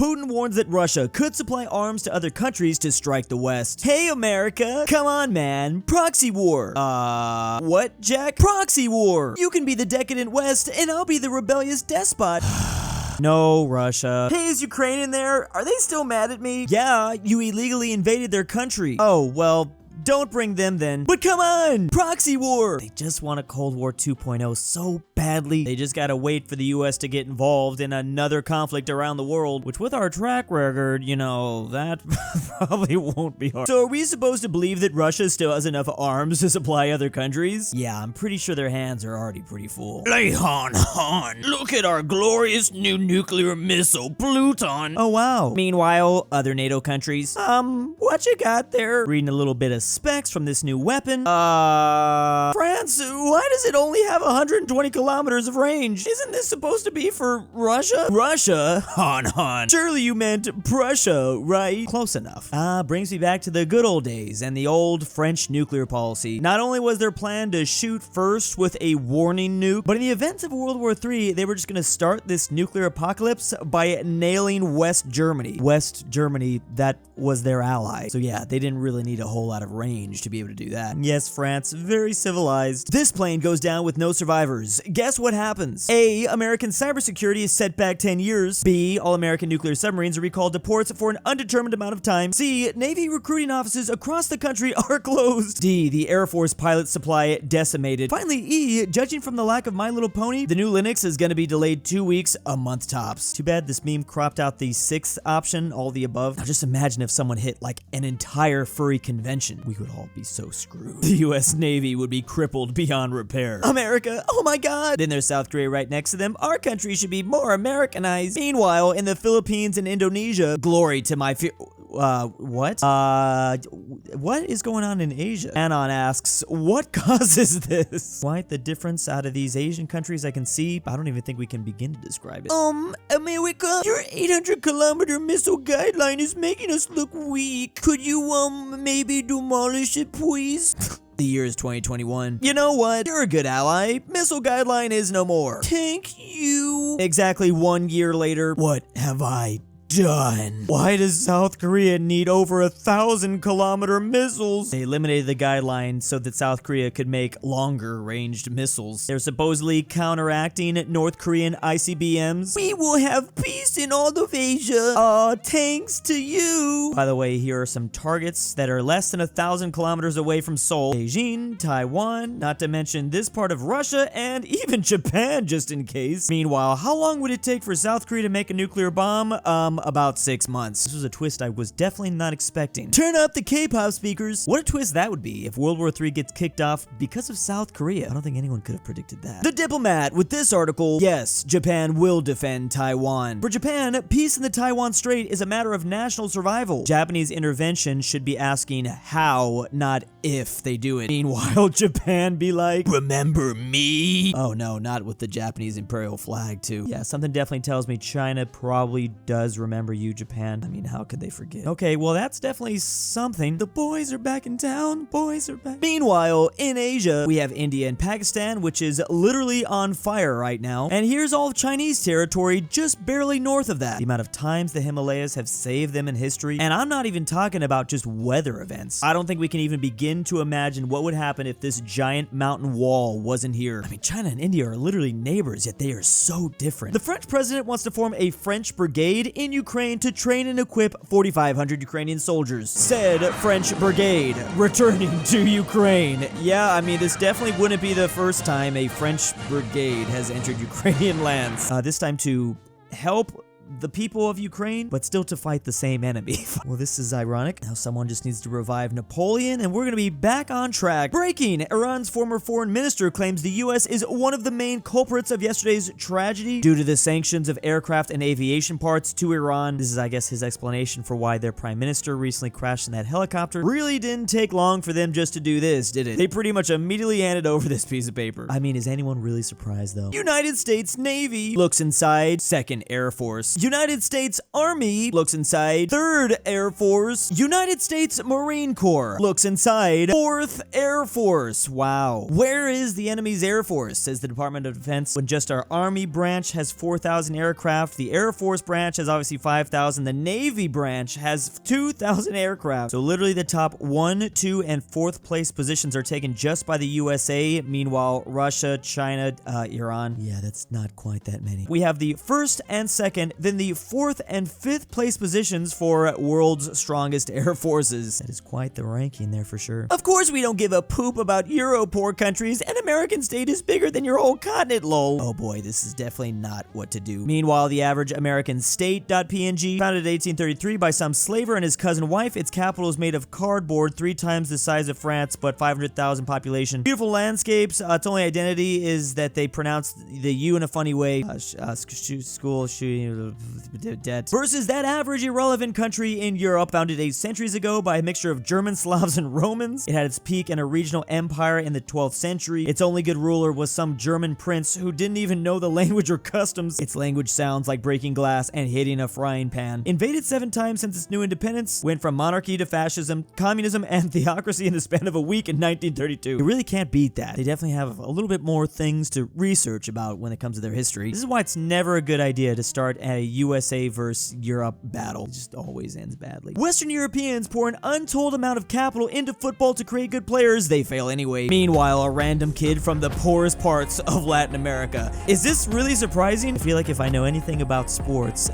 Putin warns that Russia could supply arms to other countries to strike the West. Hey, America! Come on, man. Proxy war. What, Jack? Proxy war! You can be the decadent West, and I'll be the rebellious despot. No, Russia. Hey, is Ukraine in there? Are they still mad at me? Yeah, you illegally invaded their country. Oh, well, don't bring them then. But come on! Proxy war! They just want a Cold War 2.0 so badly. They just gotta wait for the US to get involved in another conflict around the world, which with our track record, you know, that probably won't be hard. So are we supposed to believe that Russia still has enough arms to supply other countries? Yeah, I'm pretty sure their hands are already pretty full. Hey, Han, look at our glorious new nuclear missile, Pluton. Oh, wow. Meanwhile, other NATO countries, what you got there? Reading a little bit of specs from this new weapon. France, why does it only have 120 kilometers of range? Isn't this supposed to be for Russia? Russia? Han. Surely you meant Prussia, right? Close enough. Brings me back to the good old days and the old French nuclear policy. Not only was their plan to shoot first with a warning nuke, but in the events of World War III, they were just gonna start this nuclear apocalypse by nailing West Germany. West Germany, that was their ally. So yeah, they didn't really need a whole lot of range to be able to do that. Yes, France, very civilized. This plane goes down with no survivors. Guess what happens? A, American cybersecurity is set back 10 years. B, all American nuclear submarines are recalled to ports for an undetermined amount of time. C, Navy recruiting offices across the country are closed. D, the Air Force pilot supply decimated. Finally, E, judging from the lack of My Little Pony, the new Linux is going to be delayed 2 weeks, a month tops. Too bad this meme cropped out the 6th option, all the above. Now just imagine if someone hit like an entire furry convention. We would all be so screwed. The US Navy would be crippled beyond repair. America, oh my god! Then there's South Korea right next to them. Our country should be more Americanized. Meanwhile, in the Philippines and Indonesia, glory to my what? What is going on in Asia? Anon asks, what causes this? Quite the difference out of these Asian countries I can see. I don't even think we can begin to describe it. America, your 800-kilometer missile guideline is making us look weak. Could you, maybe demolish it, please? The year is 2021. You know what? You're a good ally. Missile guideline is no more. Thank you. Exactly 1 year later, what have I done? Why does South Korea need over 1,000-kilometer missiles? They eliminated the guideline so that South Korea could make longer ranged missiles. They're supposedly counteracting North Korean ICBMs. We will have peace in all of Asia. Thanks to you. By the way, here are some targets that are less than 1,000 kilometers away from Seoul. Beijing, Taiwan, not to mention this part of Russia, and even Japan, just in case. Meanwhile, how long would it take for South Korea to make a nuclear bomb? About 6 months. This was a twist I was definitely not expecting. Turn up the K-pop speakers. What a twist that would be if World War III gets kicked off because of South Korea. I don't think anyone could have predicted that. The Diplomat with this article, yes, Japan will defend Taiwan. For Japan, peace in the Taiwan Strait is a matter of national survival. Japanese intervention should be asking how, not if they do it. Meanwhile, Japan be like, remember me? Oh no, not with the Japanese imperial flag too. Yeah, something definitely tells me China probably does remember you, Japan. I mean, how could they forget? Okay, well, that's definitely something. The boys are back in town. Boys are back. Meanwhile, in Asia, we have India and Pakistan, which is literally on fire right now. And here's all of Chinese territory just barely north of that. The amount of times the Himalayas have saved them in history. And I'm not even talking about just weather events. I don't think we can even begin to imagine what would happen if this giant mountain wall wasn't here. I mean, China and India are literally neighbors, yet they are so different. The French president wants to form a French brigade in Ukraine to train and equip 4,500 Ukrainian soldiers. Said French brigade returning to Ukraine. Yeah, I mean, this definitely wouldn't be the first time a French brigade has entered Ukrainian lands. This time to help the people of Ukraine, but still to fight the same enemy. Well, this is ironic. Now someone just needs to revive Napoleon, and we're gonna be back on track. Breaking! Iran's former foreign minister claims the US is one of the main culprits of yesterday's tragedy due to the sanctions of aircraft and aviation parts to Iran. This is, I guess, his explanation for why their prime minister recently crashed in that helicopter. Really didn't take long for them just to do this, did it? They pretty much immediately handed over this piece of paper. I mean, is anyone really surprised, though? United States Navy looks inside 2nd Air Force. United States Army looks inside 3rd Air Force. United States Marine Corps looks inside 4th Air Force. Wow. Where is the enemy's Air Force, says the Department of Defense, when just our Army branch has 4,000 aircraft. The Air Force branch has obviously 5,000. The Navy branch has 2,000 aircraft. So literally the top 1, 2, and 4th place positions are taken just by the USA. Meanwhile, Russia, China, Iran. Yeah, that's not quite that many. We have the 1st and 2nd, then the 4th and 5th place positions for world's strongest air forces. That is quite the ranking there for sure. Of course we don't give a poop about Euro poor countries. An American state is bigger than your whole continent, lol. Oh boy, this is definitely not what to do. Meanwhile, the average American state.png, founded in 1833 by some slaver and his cousin wife. Its capital is made of cardboard, 3 times the size of France, but 500,000 population. Beautiful landscapes. Its only identity is that they pronounce the U in a funny way. School shooting debt. Versus that average irrelevant country in Europe, founded 8 centuries ago by a mixture of German, Slavs, and Romans. It had its peak in a regional empire in the 12th century. Its only good ruler was some German prince who didn't even know the language or customs. Its language sounds like breaking glass and hitting a frying pan. Invaded 7 times since its new independence. Went from monarchy to fascism, communism, and theocracy in the span of a week in 1932. You really can't beat that. They definitely have a little bit more things to research about when it comes to their history. This is why it's never a good idea to start a USA versus Europe battle. It just always ends badly. Western Europeans pour an untold amount of capital into football to create good players. They fail anyway. Meanwhile, a random kid from the poorest parts of Latin America. Is this really surprising? I feel like if I know anything about sports,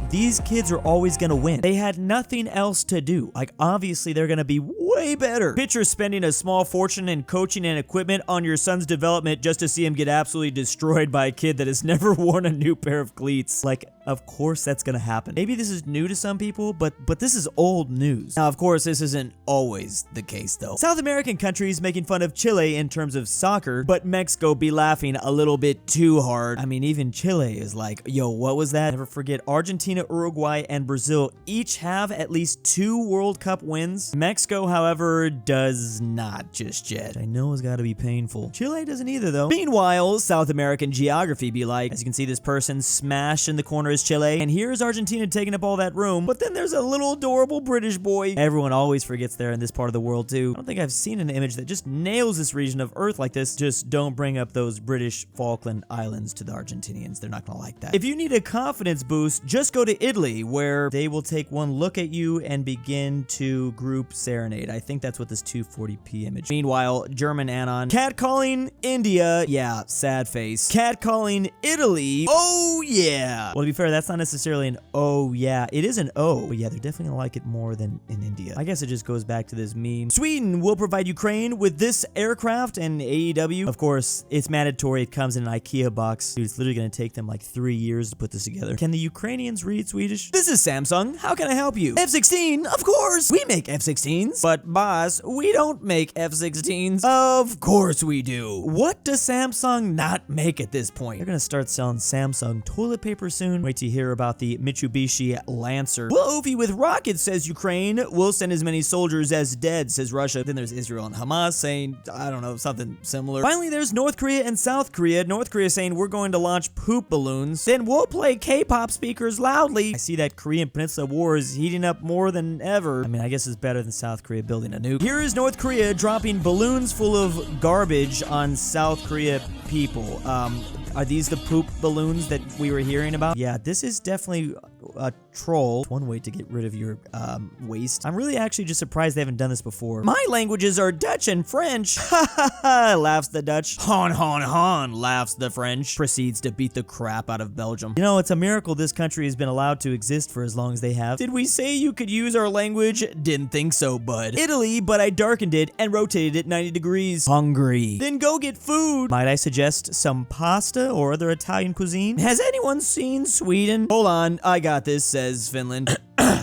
these kids are always gonna win. They had nothing else to do. Like, obviously, they're gonna be way better. Picture spending a small fortune in coaching and equipment on your son's development just to see him get absolutely destroyed by a kid that has never worn a new pair of cleats. Like, of course that's gonna happen. Maybe this is new to some people, but this is old news. Now, of course, this isn't always the case, though. South American countries making fun of Chile in terms of soccer, but Mexico be laughing a little bit too hard. I mean, even Chile is like, yo, what was that? Never forget, Argentina, Uruguay, and Brazil each have at least 2 World Cup wins. Mexico, however, does not just yet. I know it's gotta be painful. Chile doesn't either, though. Meanwhile, South American geography be like, as you can see, this person smashed in the corner is Chile, and here's Argentina taking up all that room, but then there's a little adorable British boy. Everyone always forgets they're in this part of the world, too. I don't think I've seen an image that just nails this region of Earth like this. Just don't bring up those British Falkland Islands to the Argentinians. They're not gonna like that. If you need a confidence boost, just go to Italy, where they will take one look at you and begin to group serenade. I think that's what this 240p image. Meanwhile, German Anon. Catcalling India. Yeah, sad face. Catcalling Italy. Oh, yeah. Well, to be fair, that's not necessarily an oh, yeah. It is an oh, but yeah, they're definitely gonna like it more than in India. I guess it just goes back to this meme. Sweden will provide Ukraine with this aircraft and AEW. Of course, it's mandatory. It comes in an IKEA box. Dude, it's literally gonna take them like 3 years to put this together. Can the Ukrainians read Swedish? This is Samsung. How can I help you? F-16? Of course! We make F-16s. But boss, we don't make F-16s. Of course we do. What does Samsung not make at this point? They're gonna start selling Samsung toilet paper soon. Wait to hear about the Mitsubishi Lancer. We'll OV with rockets, says Ukraine. We'll send as many soldiers as dead, says Russia. Then there's Israel and Hamas saying, I don't know, something similar. Finally, there's North Korea and South Korea. North Korea saying, we're going to launch poop balloons. Then we'll play K-pop speakers loudly. I see that Korean Peninsula war is heating up more than ever. I mean, I guess it's better than South Korea building a nuke. Here is North Korea dropping balloons full of garbage on South Korea people. Are these the poop balloons that we were hearing about? Yeah, this is definitely a troll. One way to get rid of your waste. I'm really actually just surprised they haven't done this before. My languages are Dutch and French. Ha ha ha, laughs the Dutch. Hon hon hon, laughs the French. Proceeds to beat the crap out of Belgium. You know, it's a miracle this country has been allowed to exist for as long as they have. Did we say you could use our language? Didn't think so, bud. Italy, but I darkened it and rotated it 90 degrees. Hungry. Then go get food. Might I suggest some pasta or other Italian cuisine? Has anyone seen Sweden? Hold on, I got this, says Finland.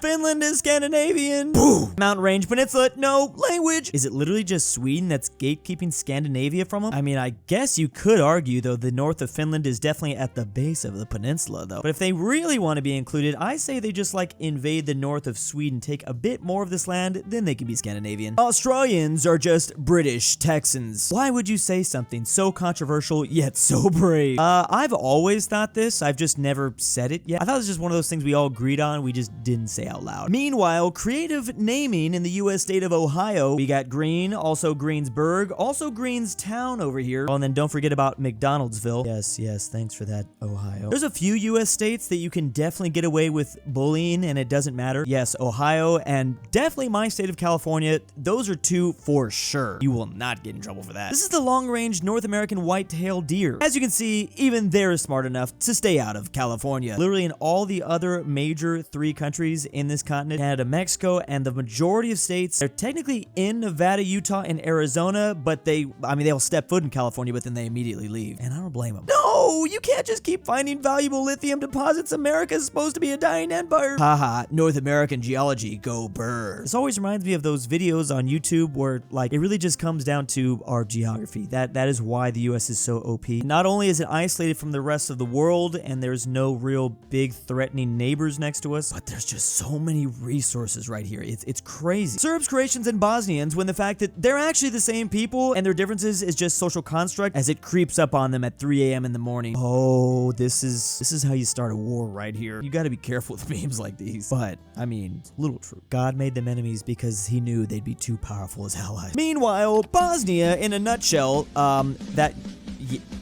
Finland is Scandinavian. Boom. Mountain range peninsula, no. Language. Is it literally just Sweden that's gatekeeping Scandinavia from them? I mean, I guess you could argue, though, the north of Finland is definitely at the base of the peninsula, though. But if they really want to be included, I say they just like invade the north of Sweden, take a bit more of this land, then they can be Scandinavian. Australians are just British Texans. Why would you say something so controversial yet so brave? I've always thought this. I've just never said it yet. I thought it was just one of those things we all agreed on, we just didn't say out loud. Meanwhile, creative naming in the US state of Ohio. We got Green, also Greensburg, also Greenstown over here. Oh, and then don't forget about McDonaldsville. Yes, thanks for that, Ohio. There's a few US states that you can definitely get away with bullying and it doesn't matter. Yes, Ohio and definitely my state of California. Those are two for sure. You will not get in trouble for that. This is the long-range North American white-tailed deer. As you can see, even they're smart enough to stay out of California. Literally in all the other major 3 countries in this continent, Canada, Mexico, and the majority of states, they're technically in Nevada, Utah, and Arizona, but they'll step foot in California, but then they immediately leave. And I don't blame them. No, you can't just keep finding valuable lithium deposits. America is supposed to be a dying empire. Haha, North American geology, go burr. This always reminds me of those videos on YouTube where, like, it really just comes down to our geography. That is why the US is so OP. Not only is it isolated from the rest of the world and there's no real big threatening neighbors next to us, but there's just so many resources right here. It's crazy. Serbs, Croatians, and Bosnians, when the fact that they're actually the same people and their differences is just social construct as it creeps up on them at 3 a.m. in the morning. Oh, this is how you start a war right here. You gotta be careful with memes like these. But, I mean, it's a little true. God made them enemies because he knew they'd be too powerful as allies. Meanwhile, Bosnia, in a nutshell,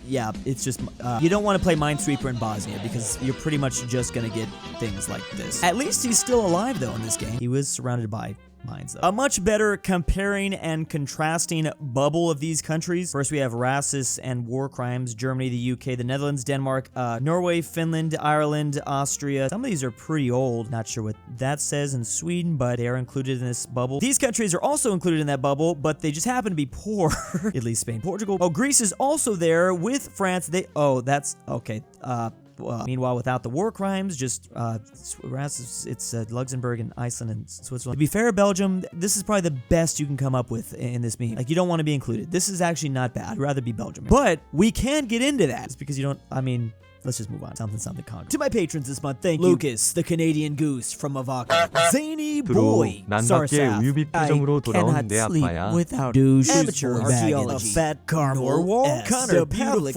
yeah, it's just, you don't want to play Minesweeper in Bosnia because you're pretty much just gonna get things like this. At least he's still alive, though, in this game. He was surrounded by mines, though. A much better comparing and contrasting bubble of these countries. First, we have racists and war crimes. Germany, the UK, the Netherlands, Denmark, Norway, Finland, Ireland, Austria. Some of these are pretty old. Not sure what that says in Sweden, but they are included in this bubble. These countries are also included in that bubble, but they just happen to be poor. At least Spain, Portugal. Oh, Greece is also there with France. That's okay. Meanwhile, without the war crimes, just it's Luxembourg and Iceland and Switzerland. To be fair, Belgium, this is probably the best you can come up with in this meme. Like, you don't want to be included. This is actually not bad. I'd rather be Belgium. But we can get into that. It's because you don't, I mean, let's just move on. Something concrete. To my patrons this month, thank you. Lucas, the Canadian Goose from Avoca. ZaneyBoi, Sarsath. I cannot sleep without DoOOCHBAGGINS, aPhatNarwhal, Connor, Pavlik,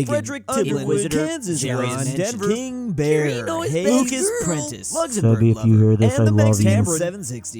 Fredrik Tibblin, KansasWasMentioned, KingBearHaze, Lucas, Prentice, LuxembourgLover, and the Tambre 760.